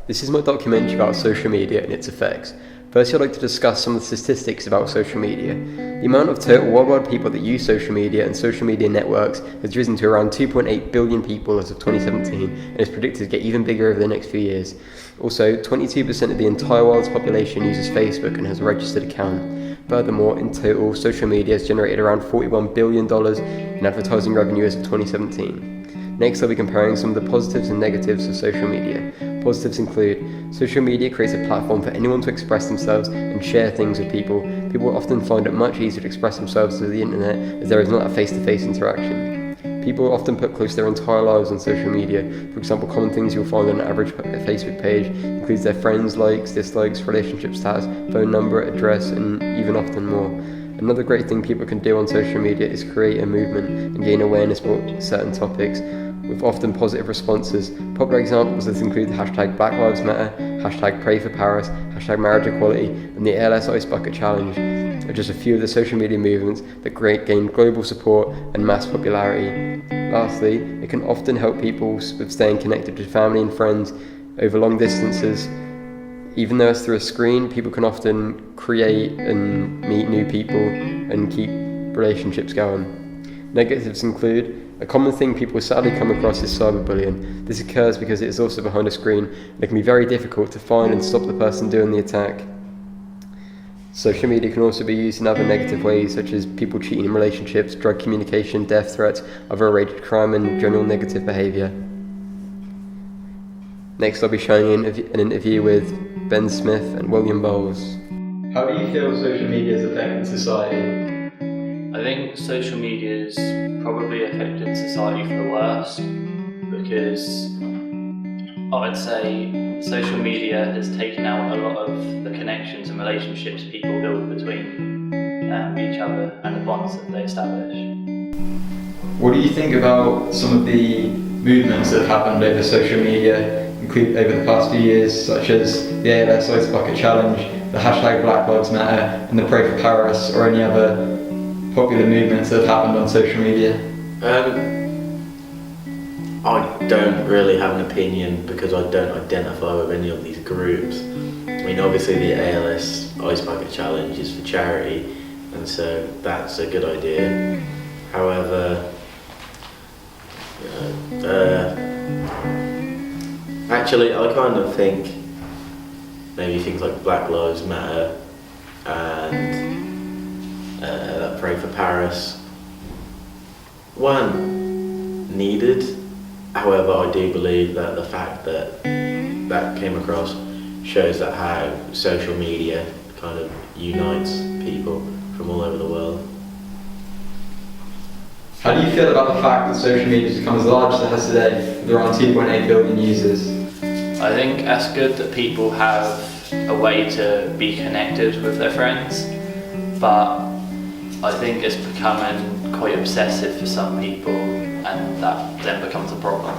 This is my documentary about social media and its effects. First, I'd like to discuss some of the statistics about social media. The amount of total worldwide people that use social media and social media networks has risen to around 2.8 billion people as of 2017 and is predicted to get even bigger over the next few years. Also, 22% of the entire world's population uses Facebook and has a registered account. Furthermore, in total, social media has generated around $41 billion in advertising revenue as of 2017. Next, I'll be comparing some of the positives and negatives of social media. Positives include social media creates a platform for anyone to express themselves and share things with people. People often find it much easier to express themselves through the internet as there is not a face-to-face interaction. People often put close their entire lives on social media. For example, common things you'll find on an average Facebook page includes their friends, likes, dislikes, relationship status, phone number, address, and even often more. Another great thing people can do on social media is create a movement and gain awareness about certain topics, with often positive responses. Popular examples of this include the hashtag Black Lives Matter, hashtag Pray for Paris, hashtag Marriage Equality, and the ALS Ice Bucket Challenge are just a few of the social media movements that gained global support and mass popularity. Lastly, it can often help people with staying connected to family and friends over long distances. Even though it's through a screen, people can often create and meet new people and keep relationships going. Negatives include a common thing people sadly come across is cyberbullying. This occurs because it is also behind a screen and it can be very difficult to find and stop the person doing the attack. Social media can also be used in other negative ways, such as people cheating in relationships, drug communication, death threats, other related crime and general negative behaviour. Next, I'll be showing you an interview with Ben Smith and William Bowles. How do you feel social media has affected society? I think social media has probably affected society for the worst, because I would say social media has taken out a lot of the connections and relationships people build between each other and the bonds that they establish. What do you think about some of the movements that have happened over social media, including over the past few years, such as the ALS Ice Bucket Challenge, the hashtag Black Lives Matter, and the Pray for Paris, or any other popular movements that have happened on social media? I don't really have an opinion because I don't identify with any of these groups. I mean, obviously the ALS Ice Bucket Challenge is for charity, and so that's a good idea. However, actually I kind of think maybe things like Black Lives Matter and Pray for Paris weren't needed. However, I do believe that the fact that that came across shows that how social media kind of unites people from all over the world. How do you feel about the fact that social media has become as large as it has today, with around 2.8 billion users? I think that's good that people have a way to be connected with their friends, but I think it's becoming quite obsessive for some people, and that then becomes a problem.